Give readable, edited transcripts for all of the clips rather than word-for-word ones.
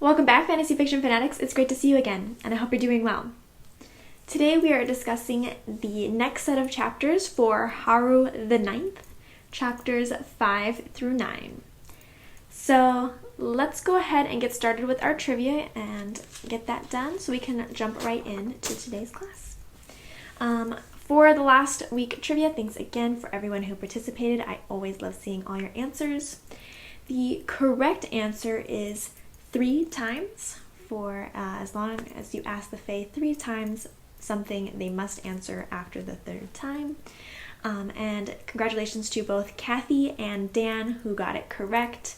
Welcome back, Fantasy Fiction Fanatics. It's great to see you again, and I hope you're doing well. Today we are discussing the next set of chapters for Harrow the Ninth, chapters 5 through 9. So let's go ahead and get started with our trivia and get that done so we can jump right into today's class. For the last week trivia, thanks again for everyone who participated. I always love seeing all your answers. The correct answer is 3 times. For as long as you ask the Fae 3 times something, they must answer after the 3rd time. And congratulations to both Kathy and Dan who got it correct.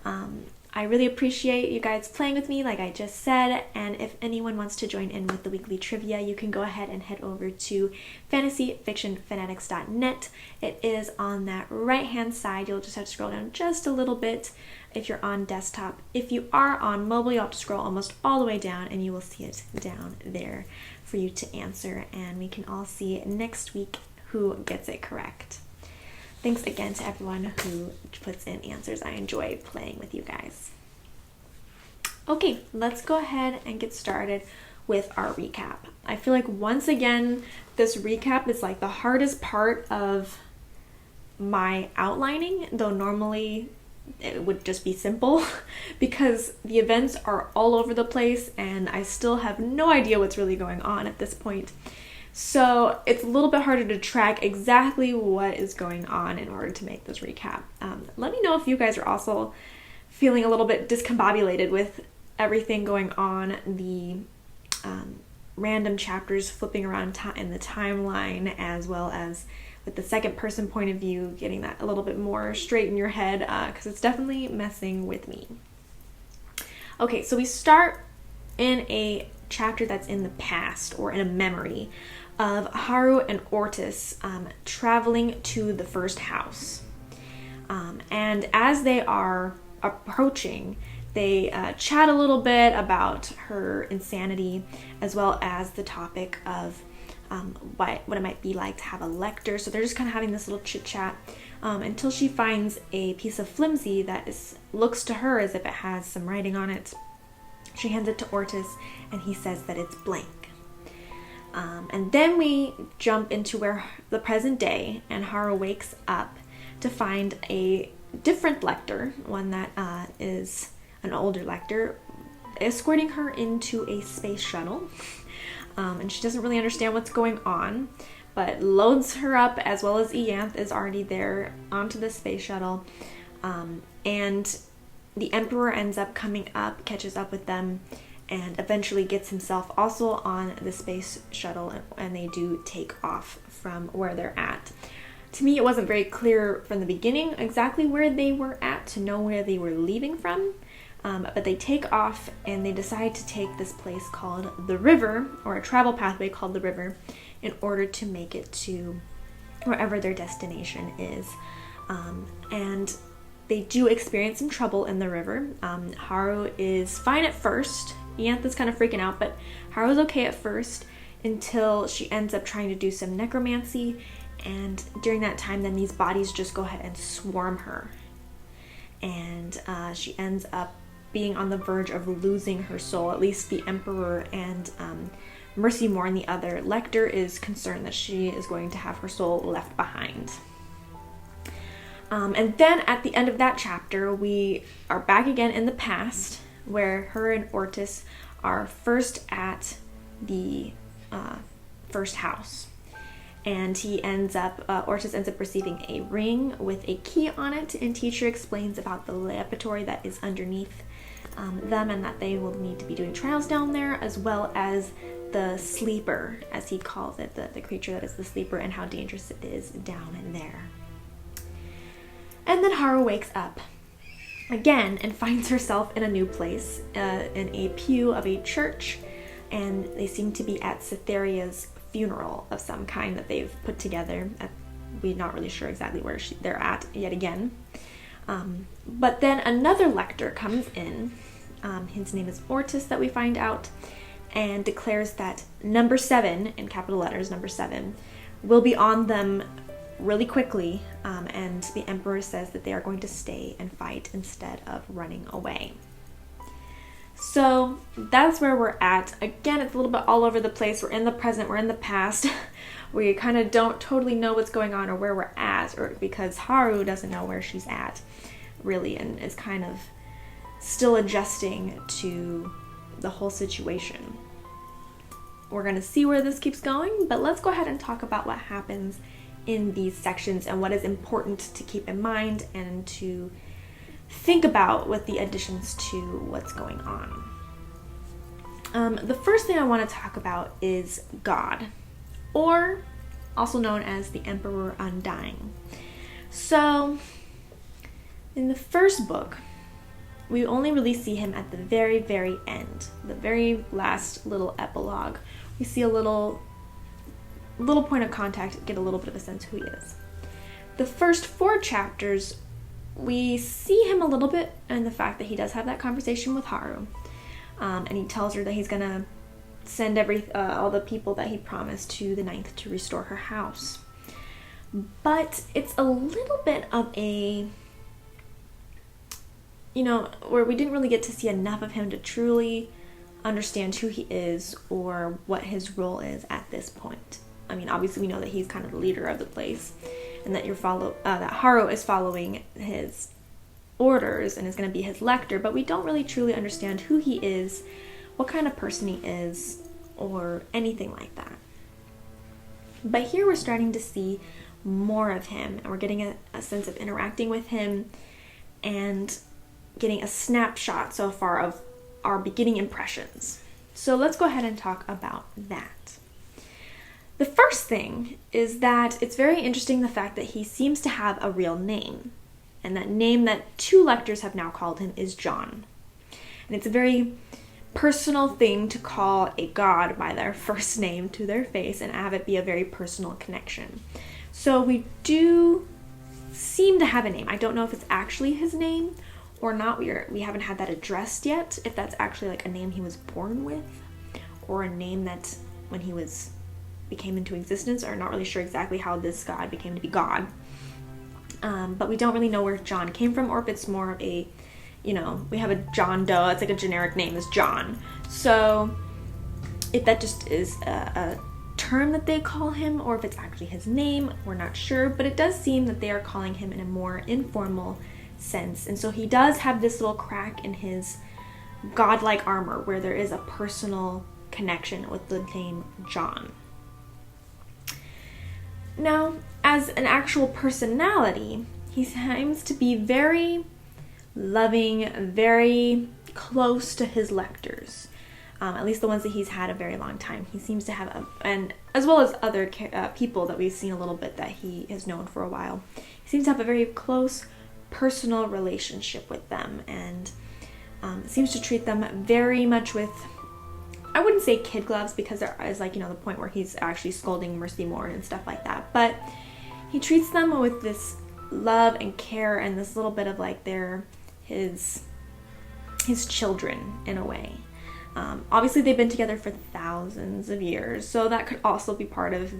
I really appreciate you guys playing with me, like I just said, and if anyone wants to join in with the weekly trivia, you can go ahead and head over to fantasyfictionfanatics.net. It is on that right-hand side. You'll just have to scroll down just a little bit if you're on desktop. If you are on mobile, you'll have to scroll almost all the way down, and you will see it down there for you to answer, and we can all see next week who gets it correct. Thanks again to everyone who puts in answers. I enjoy playing with you guys. Okay, let's go ahead and get started with our recap. I feel like once again, this recap is like the hardest part of my outlining, though normally it would just be simple because the events are all over the place and I still have no idea what's really going on at this point. So it's a little bit harder to track exactly what is going on in order to make this recap. Let me know if you guys are also feeling a little bit discombobulated with everything going on, the random chapters flipping around in the timeline, as well as with the second person point of view, getting that a little bit more straight in your head, because it's definitely messing with me. Okay, so we start in a chapter that's in the past, or in a memory, of Harrow and Ortis traveling to the first house. And as they are approaching, they chat a little bit about her insanity, as well as the topic of what it might be like to have a lyctor. So they're just kind of having this little chit chat until she finds a piece of flimsy that looks to her as if it has some writing on it. She hands it to Ortis, and he says that it's blank. And then we jump into the present day, and Harrow wakes up to find a different lyctor, one that is an older lyctor, escorting her into a space shuttle. And she doesn't really understand what's going on, but loads her up, as well as Ianthe is already there, onto the space shuttle. And the Emperor ends up coming up, catches up with them, and eventually gets himself also on the space shuttle, and they do take off from where they're at. To me, it wasn't very clear from the beginning exactly where they were at to know where they were leaving from, but they take off and they decide to take this place called the River, or a travel pathway called the River, in order to make it to wherever their destination is. And they do experience some trouble in the river. Harrow is fine at first. Ianthe is kind of freaking out, but Harrow's okay at first until she ends up trying to do some necromancy, and during that time then these bodies just go ahead and swarm her, and she ends up being on the verge of losing her soul. At least the Emperor and Mercy Moore, and the other lyctor, is concerned that she is going to have her soul left behind. And then at the end of that chapter, we are back again in the past, where her and Ortis are first at the first house. And Ortis ends up receiving a ring with a key on it, and teacher explains about the laboratory that is underneath them, and that they will need to be doing trials down there, as well as the sleeper, as he calls it, the creature that is the sleeper, and how dangerous it is down in there. And then Harrow wakes up again and finds herself in a new place, in a pew of a church, and they seem to be at Cytherea's funeral of some kind that they've put together. We're not really sure exactly where they're at yet again. But then another lyctor comes in. His name is Ortis, that we find out, and declares that number 7, in capital letters, number 7, will be on them really quickly, and the Emperor says that they are going to stay and fight instead of running away. So that's where we're at. Again, it's a little bit all over the place. We're in the present, we're in the past. We kind of don't totally know what's going on or where we're at, or because Harrow doesn't know where she's at, really, and is kind of still adjusting to the whole situation. We're going to see where this keeps going, but let's go ahead and talk about what happens in these sections and what is important to keep in mind and to think about with the additions to what's going on. The first thing I want to talk about is God, or also known as the Emperor Undying. So, in the first book, we only really see him at the very, very end, the very last little epilogue. We see a little point of contact, get a little bit of a sense who he is. The first 4 chapters, we see him a little bit in the fact that he does have that conversation with Harrow, and he tells her that he's gonna send all the people that he promised to the 9th to restore her house. But it's a little bit of a, where we didn't really get to see enough of him to truly understand who he is or what his role is at this point. I mean, obviously we know that he's kind of the leader of the place, and that that Harrow is following his orders and is going to be his lector, but we don't really truly understand who he is, what kind of person he is, or anything like that. But here we're starting to see more of him, and we're getting a sense of interacting with him and getting a snapshot so far of our beginning impressions. So let's go ahead and talk about that. The first thing is that it's very interesting the fact that he seems to have a real name, and that name that 2 lectors have now called him is John. And it's a very personal thing to call a god by their first name to their face and have it be a very personal connection. So we do seem to have a name. I don't know if it's actually his name or not. We haven't had that addressed yet, if that's actually like a name he was born with or a name that when he became into existence, or not really sure exactly how this god became to be God. But we don't really know where John came from, or if it's more of a, we have a John Doe, it's like a generic name is John. So if that just is a term that they call him, or if it's actually his name, we're not sure, but it does seem that they are calling him in a more informal sense. And so he does have this little crack in his godlike armor where there is a personal connection with the name John. Now, as an actual personality, he seems to be very loving, very close to his lectors, at least the ones that he's had a very long time. He seems to have, and as well as other people that we've seen a little bit that he has known for a while, he seems to have a very close personal relationship with them, and seems to treat them very much with, I wouldn't say kid gloves, because there is the point where he's actually scolding Mercy Moore and stuff like that, but he treats them with this love and care and this little bit of they're his children in a way. Obviously they've been together for thousands of years, so that could also be part of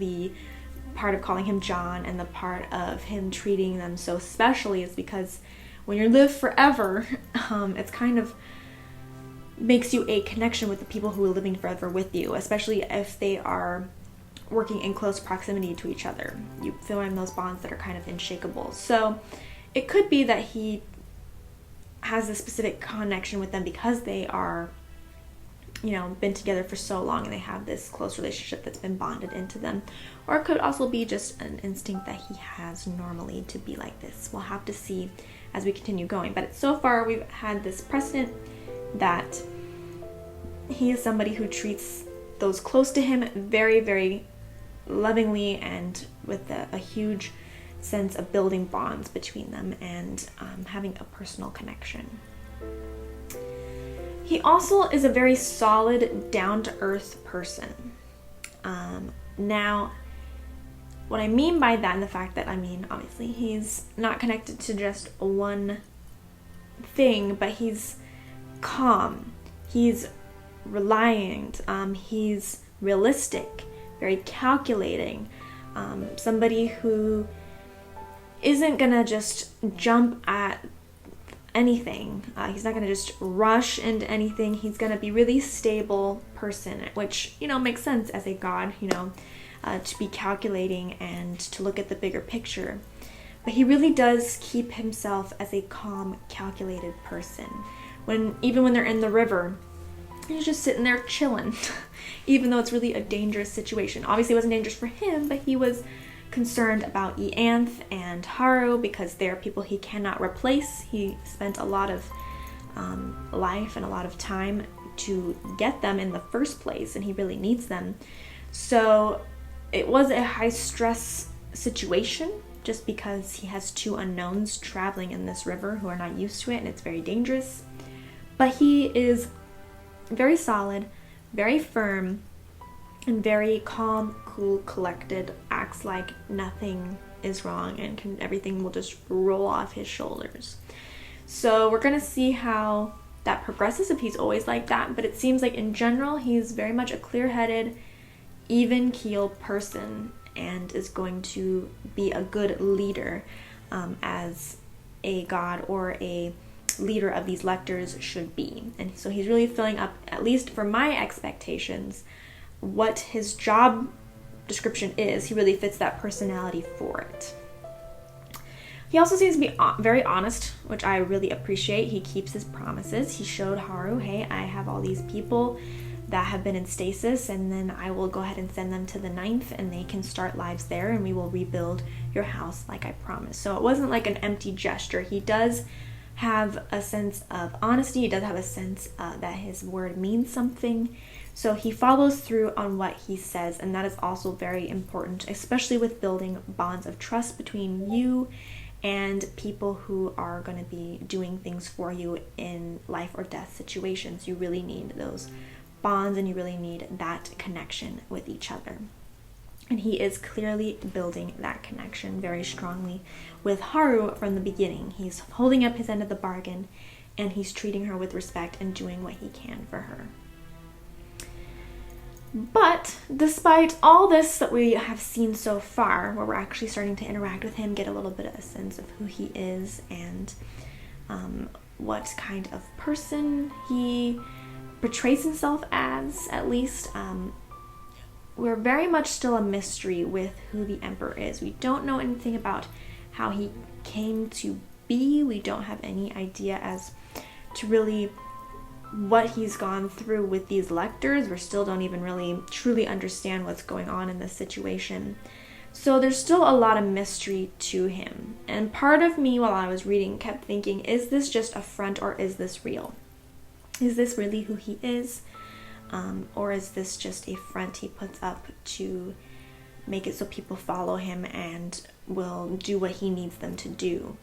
calling him John, and the part of him treating them so specially is because when you live forever, it's kind of makes you a connection with the people who are living forever with you, especially if they are working in close proximity to each other. You feel in those bonds that are kind of unshakable. So it could be that he has a specific connection with them because they are, been together for so long and they have this close relationship that's been bonded into them. Or it could also be just an instinct that he has normally to be like this. We'll have to see as we continue going. But so far we've had this precedent that he is somebody who treats those close to him very, very lovingly and with a huge sense of building bonds between them and having a personal connection. He also is a very solid, down-to-earth person. Now, what I mean by that, and the fact that, obviously he's not connected to just one thing, but he's calm, he's reliant, he's realistic, very calculating, somebody who isn't gonna just jump at anything. He's not going to just rush into anything. He's going to be really stable person, which, makes sense as a god, to be calculating and to look at the bigger picture. But he really does keep himself as a calm, calculated person. Even when they're in the river, he's just sitting there chilling, even though it's really a dangerous situation. Obviously, it wasn't dangerous for him, but he was concerned about Ianth and Harrow because they're people he cannot replace. He spent a lot of life and a lot of time to get them in the first place, and he really needs them. So it was a high-stress situation just because he has two unknowns traveling in this river who are not used to it, and it's very dangerous. But he is very solid, very firm, and very calm, cool, collected, acts like nothing is wrong, and everything will just roll off his shoulders. So we're going to see how that progresses, if he's always like that, but it seems like in general he's very much a clear-headed, even-keeled person and is going to be a good leader as a god or a leader of these lyctors should be. And so he's really filling up, at least for my expectations, what his job description is. He really fits that personality for it. He also seems to be very honest, which I really appreciate. He keeps his promises. He showed Harrow, hey, I have all these people that have been in stasis, and then I will go ahead and send them to the 9th, and they can start lives there, and we will rebuild your house like I promised. So it wasn't like an empty gesture. He does have a sense of honesty. He does have a sense that his word means something. So he follows through on what he says, and that is also very important, especially with building bonds of trust between you and people who are going to be doing things for you in life or death situations. You really need those bonds, and you really need that connection with each other. And he is clearly building that connection very strongly with Harrow from the beginning. He's holding up his end of the bargain, and he's treating her with respect and doing what he can for her. But despite all this that we have seen so far, where we're actually starting to interact with him, get a little bit of a sense of who he is and what kind of person he portrays himself as, at least, we're very much still a mystery with who the Emperor is. We don't know anything about how he came to be. We don't have any idea as to really what he's gone through with these lyctors. We still don't even really truly understand what's going on in this situation. So there's still a lot of mystery to him. And part of me, while I was reading, kept thinking, is this just a front or is this real? Is this really who he is? Or is this just a front he puts up to make it so people follow him and will do what he needs them to do?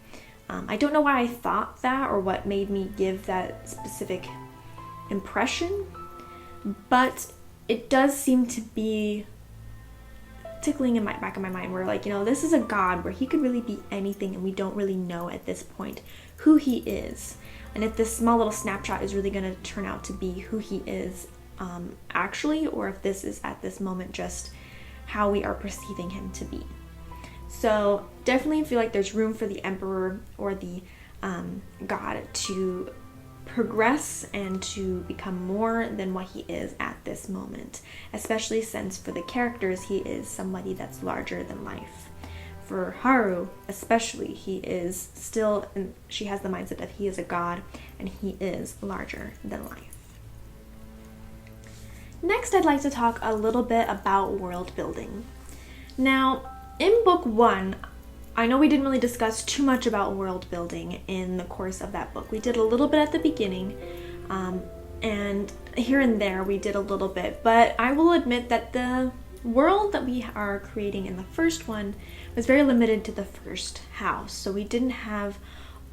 I don't know why I thought that or what made me give that specific impression, but it does seem to be tickling in my back of my mind where, like, this is a god where he could really be anything, and we don't really know at this point who he is, and if this small little snapshot is really going to turn out to be who he is actually, or if this is at this moment just how we are perceiving him to be. So definitely feel like there's room for the Emperor or the god to progress and to become more than what he is at this moment, especially since for the characters he is somebody that's larger than life. For Harrow especially, he is still, she has the mindset that he is a god and he is larger than life. Next, I'd like to talk a little bit about world building. Now, in book 1, I know we didn't really discuss too much about world building in the course of that book. We did a little bit at the beginning, and here and there we did a little bit, but I will admit that the world that we are creating in the first one was very limited to the first house, so we didn't have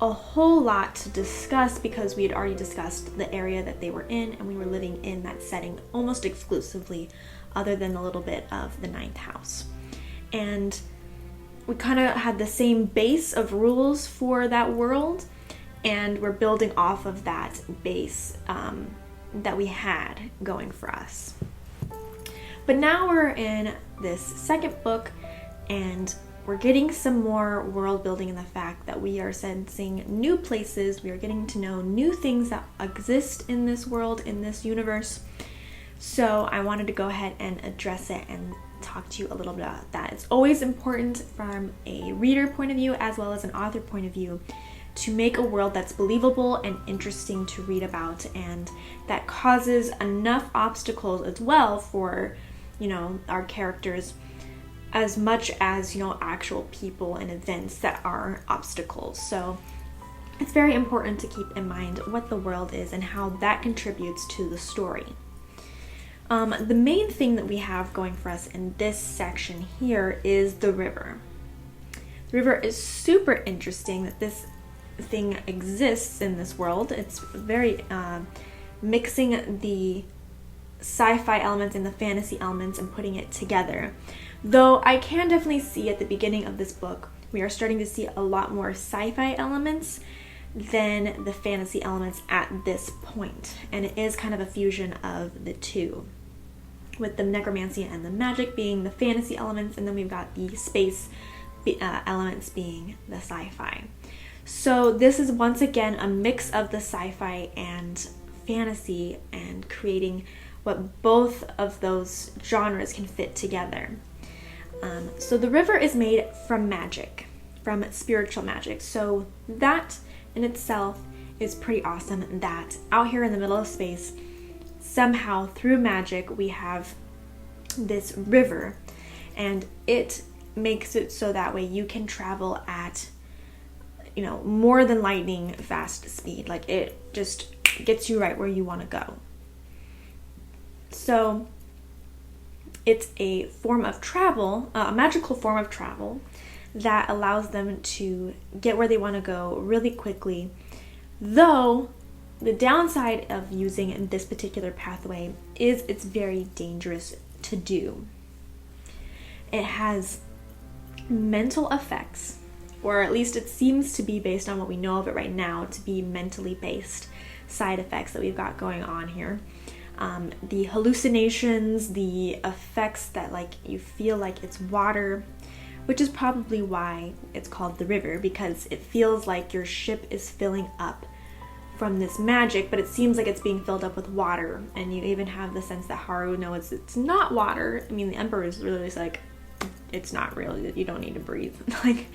a whole lot to discuss because we had already discussed the area that they were in, and we were living in that setting almost exclusively, other than a little bit of the 9th house. And we kind of had the same base of rules for that world, and we're building off of that base that we had going for us. But now we're in this second book, and we're getting some more world building in the fact that we are sensing new places. We are getting to know new things that exist in this world, in this universe. So I wanted to go ahead and address it and talk to you a little bit about that. It's always important from a reader point of view as well as an author point of view to make a world that's believable and interesting to read about, and that causes enough obstacles as well for, you know, our characters, as much as, you know, actual people and events that are obstacles. So it's very important to keep in mind what the world is and how that contributes to the story. The main thing that we have going for us in this section here is the river. The river is super interesting that this thing exists in this world. It's very mixing the sci-fi elements and the fantasy elements and putting it together. Though I can definitely see at the beginning of this book, we are starting to see a lot more sci-fi elements than the fantasy elements at this point. And it is kind of a fusion of the two, with the necromancy and the magic being the fantasy elements, and then we've got the space elements being the sci-fi. So this is once again a mix of the sci-fi and fantasy, and creating what both of those genres can fit together. So the river is made from magic, from spiritual magic. So that in itself is pretty awesome, that out here in the middle of space, somehow through magic we have this river, and it makes it so that way you can travel at, you know, more than lightning fast speed. Like, it just gets you right where you want to go. So it's a form of travel, a magical form of travel that allows them to get where they want to go really quickly. Though the downside of using this particular pathway is it's very dangerous to do. It has mental effects, or at least it seems to be, based on what we know of it right now, to be mentally based side effects that we've got going on here. The hallucinations, the effects that, like, you feel like it's water, which is probably why it's called the river, because it feels like your ship is filling up from this magic, but it seems like it's being filled up with water. And you even have the sense that Harrow knows it's not water. I mean, the Emperor is really just like, it's not real, you don't need to breathe. Like,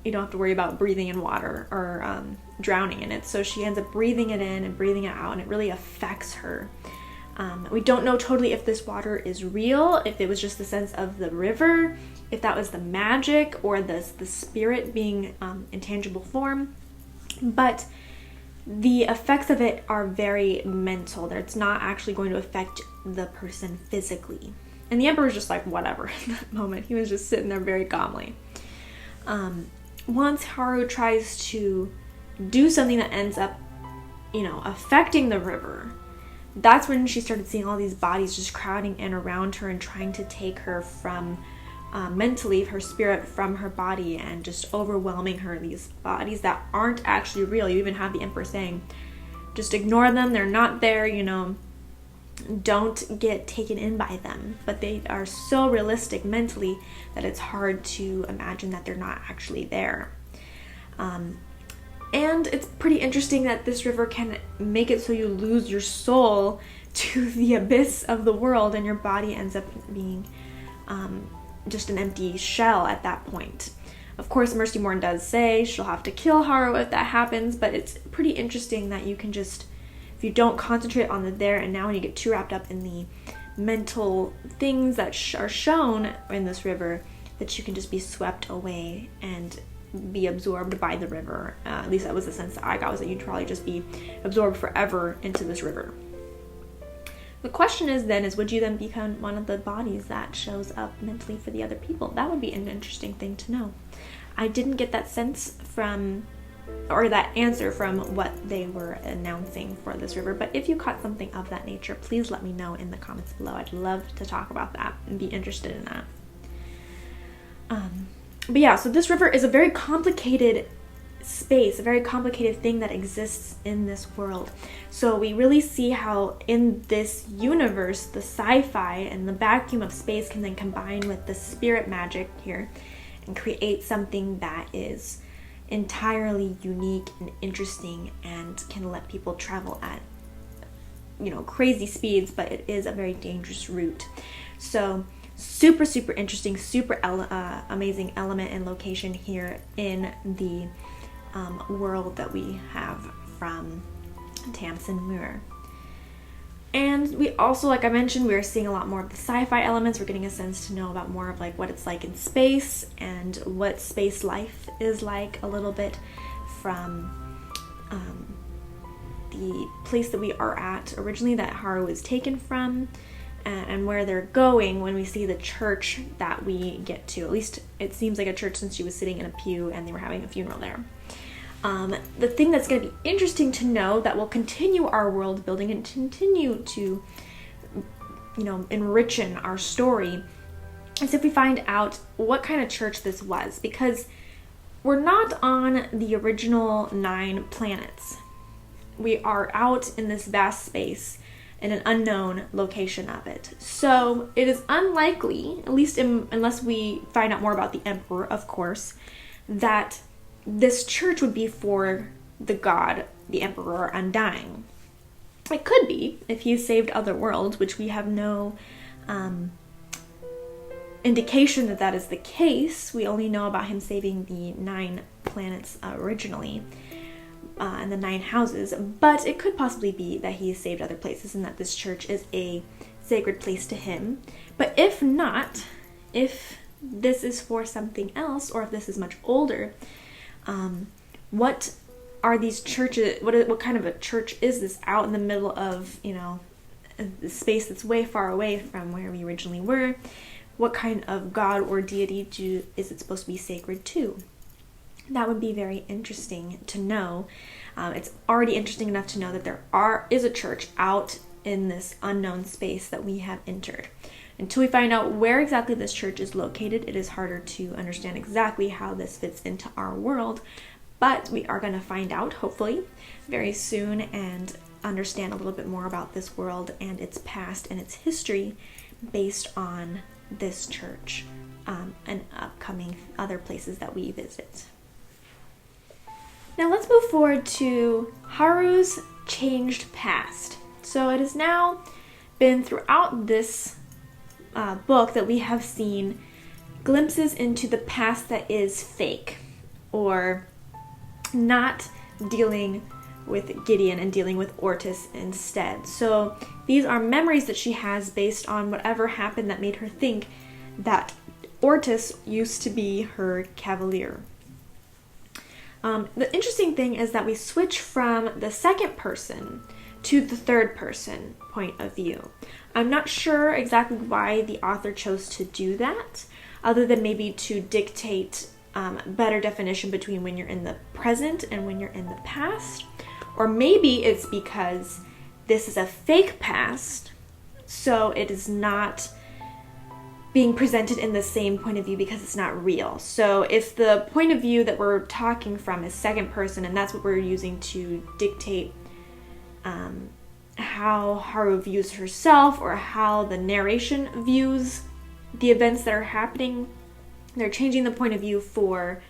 you don't have to worry about breathing in water or drowning in it. So she ends up breathing it in and breathing it out, and it really affects her. We don't know totally if this water is real, if it was just the sense of the river, if that was the magic, or the spirit being intangible form. But the effects of it are very mental. It's not actually going to affect the person physically. And the Emperor's just like, whatever, in that moment. He was just sitting there very calmly. Once Harrow tries to do something that ends up, you know, affecting the river, that's when she started seeing all these bodies just crowding in around her and trying to take her from mentally, her spirit from her body, and just overwhelming her. These bodies that aren't actually real. You even have the Emperor saying, just ignore them, they're not there, you know, don't get taken in by them. But they are so realistic mentally that it's hard to imagine that they're not actually there. And it's pretty interesting that this river can make it so you lose your soul to the abyss of the world, and your body ends up being just an empty shell at that point. Of course, Mercy Morn does say she'll have to kill Harrow if that happens, but it's pretty interesting that you can just, if you don't concentrate on the there and now, and you get too wrapped up in the mental things that are shown in this river, that you can just be swept away and be absorbed by the river. At least that was the sense that I got, was that you'd probably just be absorbed forever into this river. The question is then, would you then become one of the bodies that shows up mentally for the other people? That would be an interesting thing to know. I didn't get that sense from, or that answer from what they were announcing for this river, but if you caught something of that nature, please let me know in the comments below. I'd love to talk about that and be interested in that. But yeah, so this river is a very complicated space, a very complicated thing that exists in this world. So we really see how in this universe, the sci-fi and the vacuum of space can then combine with the spirit magic here, and create something that is entirely unique and interesting and can let people travel at, crazy speeds, but it is a very dangerous route. So super, super interesting, super amazing element and location here in the world that we have from Tamsyn Muir. And we also, like I mentioned, we are seeing a lot more of the sci-fi elements. We're getting a sense to know about more of like what it's like in space and what space life is like a little bit from the place that we are at originally that Harrow is taken from, and where they're going when we see the church that we get to. At least it seems like a church since she was sitting in a pew and they were having a funeral there. The thing that's going to be interesting to know that will continue our world building and continue to, enrichen our story is if we find out what kind of church this was, because we're not on the original 9 planets. We are out in this vast space in an unknown location of it. So it is unlikely, at least unless we find out more about the Emperor, of course, that this church would be for the god, the Emperor Undying. It could be if he saved other worlds, which we have no indication that is the case. We only know about him saving the 9 planets originally, and the 9 houses, but it could possibly be that he saved other places and that this church is a sacred place to him. But if not, if this is for something else, or if this is much older, what are these churches, what kind of a church is this out in the middle of, the space that's way far away from where we originally were? What kind of god or deity is it supposed to be sacred to? That would be very interesting to know. It's already interesting enough to know that there is a church out in this unknown space that we have entered. Until we find out where exactly this church is located, it is harder to understand exactly how this fits into our world. But we are going to find out, hopefully, very soon and understand a little bit more about this world and its past and its history based on this church and upcoming other places that we visit. Now let's move forward to Harrow's changed past. So it has now been throughout this book that we have seen glimpses into the past that is fake, or not dealing with Gideon and dealing with Ortis instead. So these are memories that she has based on whatever happened that made her think that Ortis used to be her cavalier. The interesting thing is that we switch from the second person to the third person point of view. I'm not sure exactly why the author chose to do that, other than maybe to dictate better definition between when you're in the present and when you're in the past. Or maybe it's because this is a fake past, so it is not being presented in the same point of view because it's not real. So if the point of view that we're talking from is second person, and that's what we're using to dictate how Harrow views herself, or how the narration views the events that are happening, they're changing the point of view for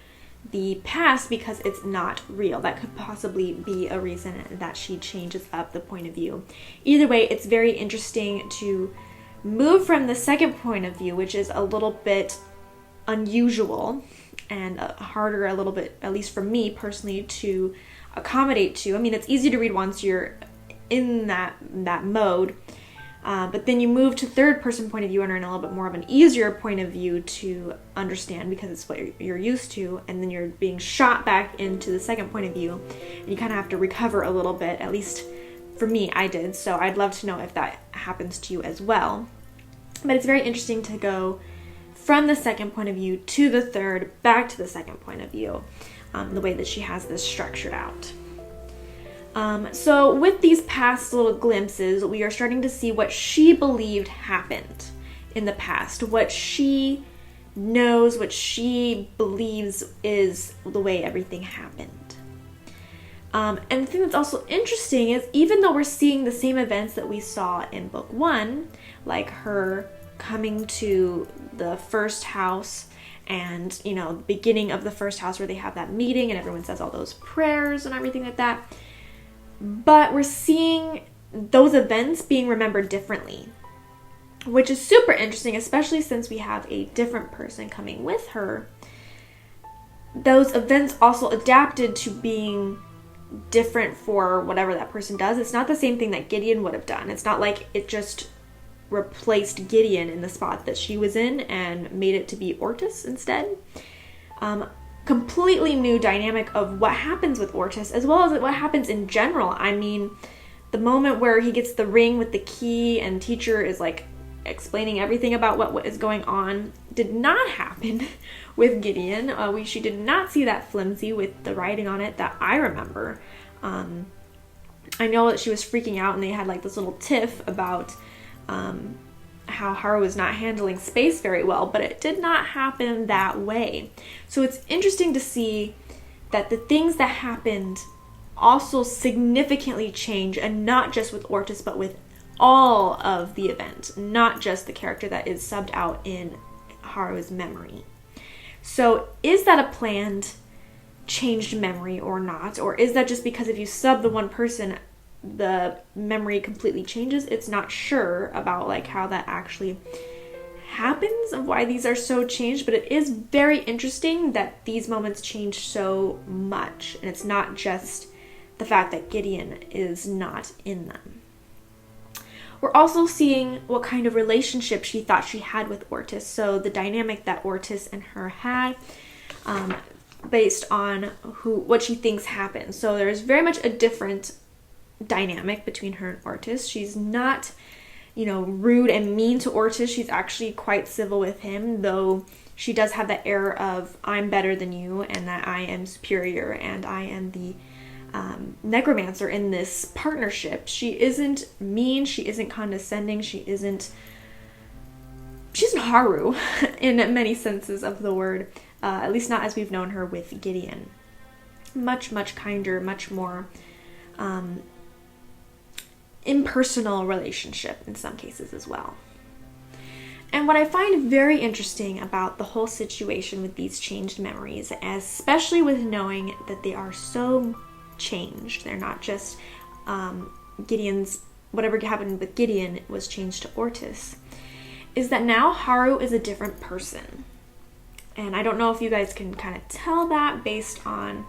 the past because it's not real. That could possibly be a reason that she changes up the point of view. Either way, it's very interesting to move from the second point of view, which is a little bit unusual and harder a little bit, at least for me personally, to accommodate to. I mean, it's easy to read once you're in that mode, but then you move to third person point of view and are in a little bit more of an easier point of view to understand because it's what you're used to, and then you're being shot back into the second point of view and you kind of have to recover a little bit. At least for me, I did, so I'd love to know if that happens to you as well. But it's very interesting to go from the second point of view to the third, back to the second point of view, the way that she has this structured out. So with these past little glimpses, we are starting to see what she believed happened in the past, what she knows, what she believes is the way everything happened. And the thing that's also interesting is, even though we're seeing the same events that we saw in book 1, like her coming to the first house and, you know, the beginning of the first house where they have that meeting and everyone says all those prayers and everything like that. But we're seeing those events being remembered differently, which is super interesting, especially since we have a different person coming with her. Those events also adapted to being different for whatever that person does. It's not the same thing that Gideon would have done. It's not like it just replaced Gideon in the spot that she was in and made it to be Ortis instead. Completely new dynamic of what happens with Ortis, as well as what happens in general. I mean, the moment where he gets the ring with the key and teacher is like explaining everything about what is going on did not happen with Gideon. She did not see that flimsy with the writing on it that I remember. I know that she was freaking out and they had like this little tiff about how Harrow was not handling space very well, but it did not happen that way. So it's interesting to see that the things that happened also significantly change, and not just with Ortis, but with all of the event, not just the character that is subbed out in Harrow's memory. So is that a planned changed memory or not? Or is that just because if you sub the one person, the memory completely changes? It's not sure about like how that actually happens and why these are so changed, but it is very interesting that these moments change so much, and it's not just the fact that Gideon is not in them. We're also seeing what kind of relationship she thought she had with Ortis. So the dynamic that Ortis and her had, based on what she thinks happened. So there's very much a different dynamic between her and Ortis. She's not, rude and mean to Ortis. She's actually quite civil with him, though she does have that air of I'm better than you and that I am superior and I am the necromancer in this partnership. She isn't mean, she isn't condescending, she's Harrow in many senses of the word, at least not as we've known her with Gideon. Much, much kinder, much more impersonal relationship in some cases as well. And what I find very interesting about the whole situation with these changed memories, especially with knowing that they are so changed, they're not just Gideon's, whatever happened with Gideon was changed to Ortis, is that now Harrow is a different person. And I don't know if you guys can kind of tell that based on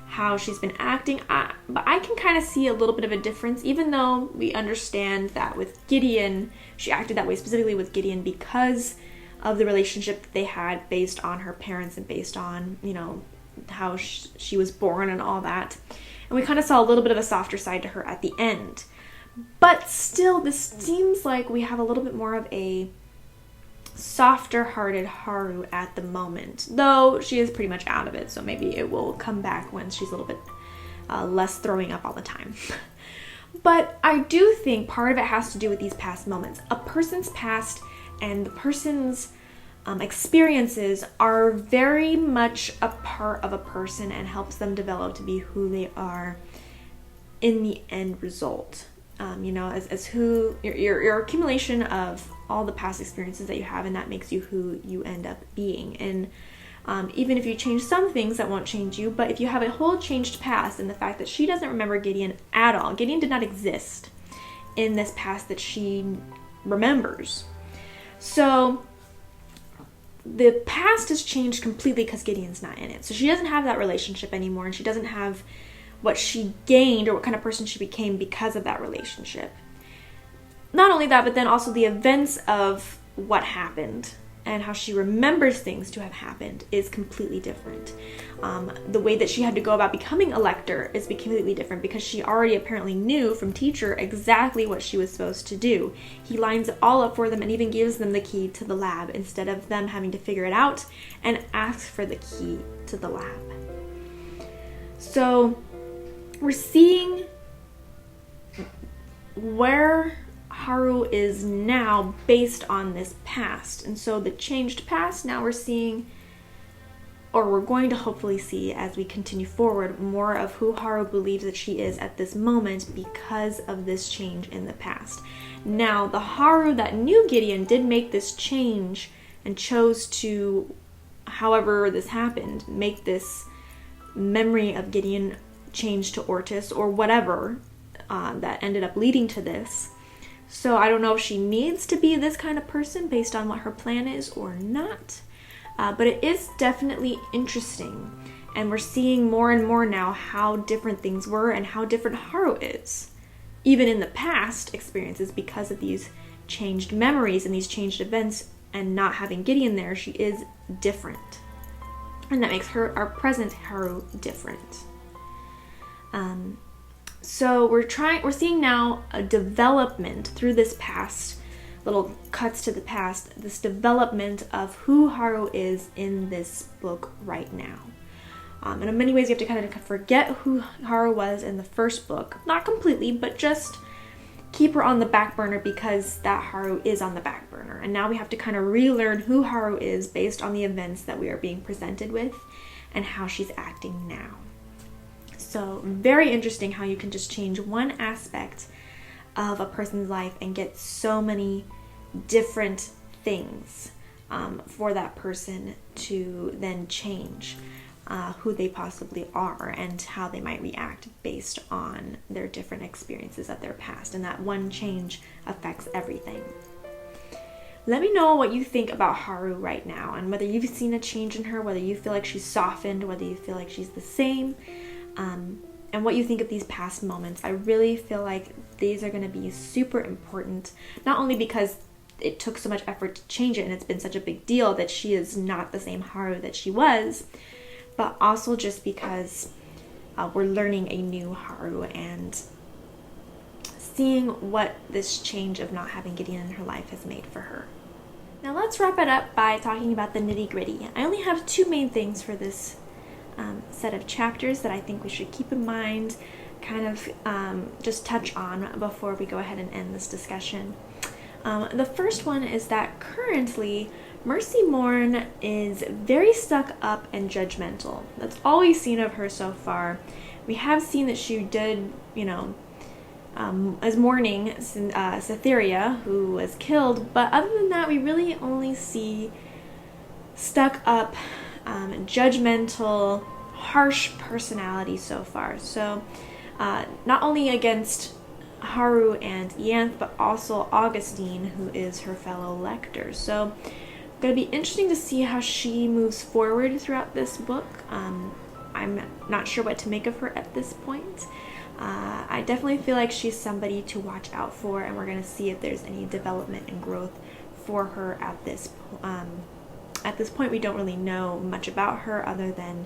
how she's been acting, but I can kind of see a little bit of a difference, even though we understand that with Gideon, she acted that way specifically with Gideon because of the relationship that they had based on her parents and based on, how she was born and all that. And we kind of saw a little bit of a softer side to her at the end. But still, this seems like we have a little bit more of a softer-hearted Harrow at the moment, though she is pretty much out of it, so maybe it will come back when she's a little bit less throwing up all the time. But I do think part of it has to do with these past moments. A person's past and the person's experiences are very much a part of a person and helps them develop to be who they are in the end result. As who your accumulation of all the past experiences that you have, and that makes you who you end up being. And even if you change some things, that won't change you. But if you have a whole changed past, and the fact that she doesn't remember Gideon at all, Gideon did not exist in this past that she remembers. So the past has changed completely because Gideon's not in it. So she doesn't have that relationship anymore, and she doesn't have what she gained or what kind of person she became because of that relationship. Not only that, but then also the events of what happened and how she remembers things to have happened is completely different. The way that she had to go about becoming a lyctor is completely different because she already apparently knew from teacher exactly what she was supposed to do. He lines it all up for them and even gives them the key to the lab instead of them having to figure it out and ask for the key to the lab. So we're seeing where Harrow is now based on this past. And so the changed past, now we're seeing, or we're going to hopefully see as we continue forward, more of who Harrow believes that she is at this moment because of this change in the past. Now, the Harrow that knew Gideon did make this change and chose to however this happened, make this memory of Gideon change to Ortis or whatever that ended up leading to this. So I don't know if she needs to be this kind of person based on what her plan is or not. But it is definitely interesting. And we're seeing more and more now how different things were and how different Harrow is. Even in the past experiences, because of these changed memories and these changed events and not having Gideon there, she is different. And that makes her, our present Harrow, different. So we're seeing now a development through this past, little cuts to the past, this development of who Harrow is in this book right now. And in many ways, you have to kind of forget who Harrow was in the first book. Not completely, but just keep her on the back burner because that Harrow is on the back burner. And now we have to kind of relearn who Harrow is based on the events that we are being presented with and how she's acting now. So very interesting how you can just change one aspect of a person's life and get so many different things for that person to then change who they possibly are and how they might react based on their different experiences of their past. And that one change affects everything. Let me know what you think about Harrow right now and whether you've seen a change in her, whether you feel like she's softened, whether you feel like she's the same, and what you think of these past moments. I really feel like these are going to be super important, not only because it took so much effort to change it and it's been such a big deal that she is not the same Harrow that she was, but also just because we're learning a new Harrow and seeing what this change of not having Gideon in her life has made for her. Now let's wrap it up by talking about the nitty-gritty. I only have two main things for this set of chapters that I think we should keep in mind, kind of just touch on before we go ahead and end this discussion. The first one is that currently Mercy Morn is very stuck up and judgmental. That's all we've seen of her so far. We have seen that she did, as mourning Cytherea, who was killed, but other than that, we really only see stuck up, judgmental, harsh personality so far. So not only against Harrow and Ianthe, but also Augustine, who is her fellow lector. So going to be interesting to see how she moves forward throughout this book. I'm not sure what to make of her at this point. I definitely feel like she's somebody to watch out for, and we're going to see if there's any development and growth for her at this point. At this point, we don't really know much about her other than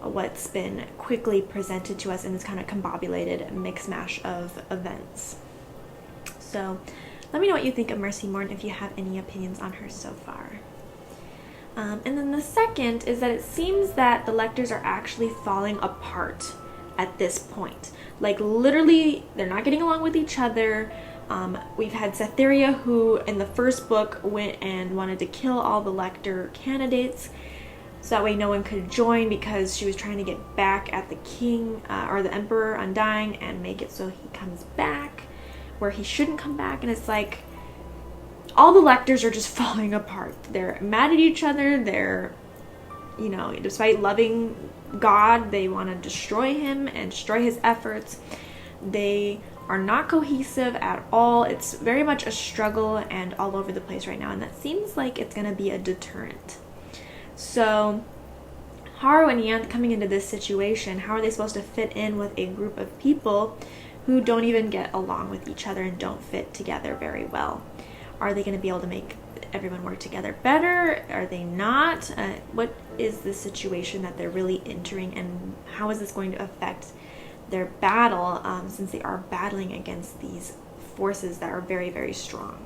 what's been quickly presented to us in this kind of combobulated mix-mash of events. So let me know what you think of Mercy Morn if you have any opinions on her so far. And then the second is that it seems that the lectors are actually falling apart at this point. Like literally, they're not getting along with each other. We've had Cytherea, who in the first book went and wanted to kill all the lector candidates so that way no one could join because she was trying to get back at the king or the Emperor Undying and make it so he comes back where he shouldn't come back. And it's like all the lectors are just falling apart. They're mad at each other. They're, despite loving God, they want to destroy him and destroy his efforts. They are not cohesive at all. It's very much a struggle and all over the place right now, and that seems like it's going to be a deterrent. So Harrow and Ianthe coming into this situation, how are they supposed to fit in with a group of people who don't even get along with each other and don't fit together very well? Are they going to be able to make everyone work together better? Are they not? What is the situation that they're really entering, and how is this going to affect their battle, since they are battling against these forces that are very, very strong?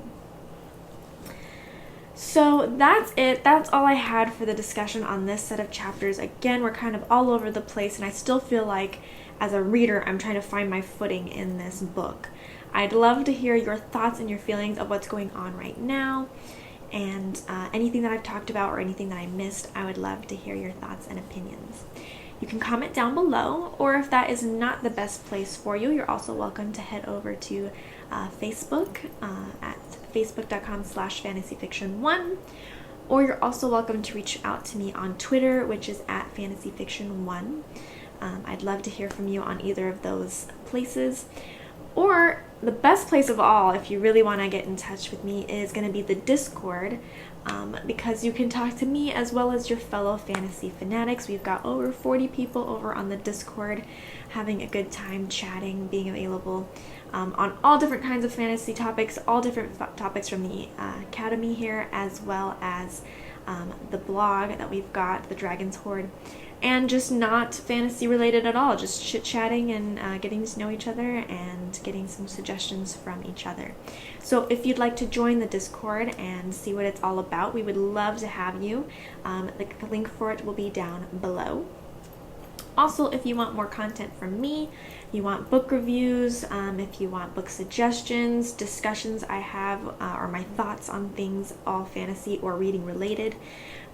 So that's it. That's all I had for the discussion on this set of chapters. Again, we're kind of all over the place, and I still feel like as a reader, I'm trying to find my footing in this book. I'd love to hear your thoughts and your feelings of what's going on right now, and anything that I've talked about or anything that I missed. I would love to hear your thoughts and opinions. You can comment down below, or if that is not the best place for you, you're also welcome to head over to Facebook at facebook.com/fantasyfiction1, Or you're also welcome to reach out to me on Twitter, which is at fantasyfiction1. I'd love to hear from you on either of those places. Or the best place of all, if you really want to get in touch with me, is going to be the Discord, because you can talk to me as well as your fellow fantasy fanatics. We've got over 40 people over on the Discord having a good time chatting, being available on all different kinds of fantasy topics, all different topics from the Academy here, as well as the blog that we've got, the Dragon's Hoard, and just not fantasy related at all, just chit-chatting and getting to know each other and getting some suggestions from each other. So if you'd like to join the Discord and see what it's all about, we would love to have you. The link for it will be down below. Also, if you want more content from me, you want book reviews, if you want book suggestions, discussions I have, or my thoughts on things all fantasy or reading related,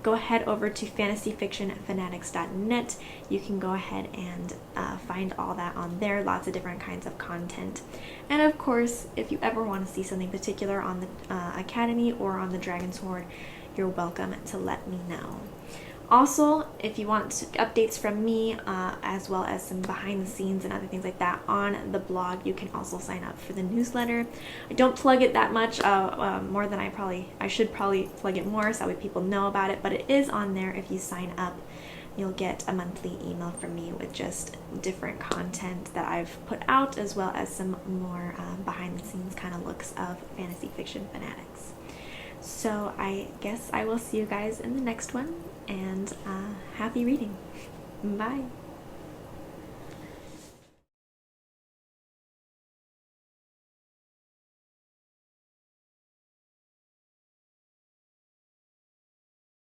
go ahead over to fantasyfictionfanatics.net. You can go ahead and find all that on there, lots of different kinds of content. And of course, if you ever want to see something particular on the Academy or on the Dragon's Hoard, you're welcome to let me know. Also, if you want updates from me, as well as some behind the scenes and other things like that on the blog, you can also sign up for the newsletter. I don't plug it that much, more than I should probably plug it more so that people know about it, but it is on there. If you sign up, you'll get a monthly email from me with just different content that I've put out, as well as some more behind the scenes kind of looks of fantasy fiction fanatics. So I guess I will see you guys in the next one, and happy reading. Bye.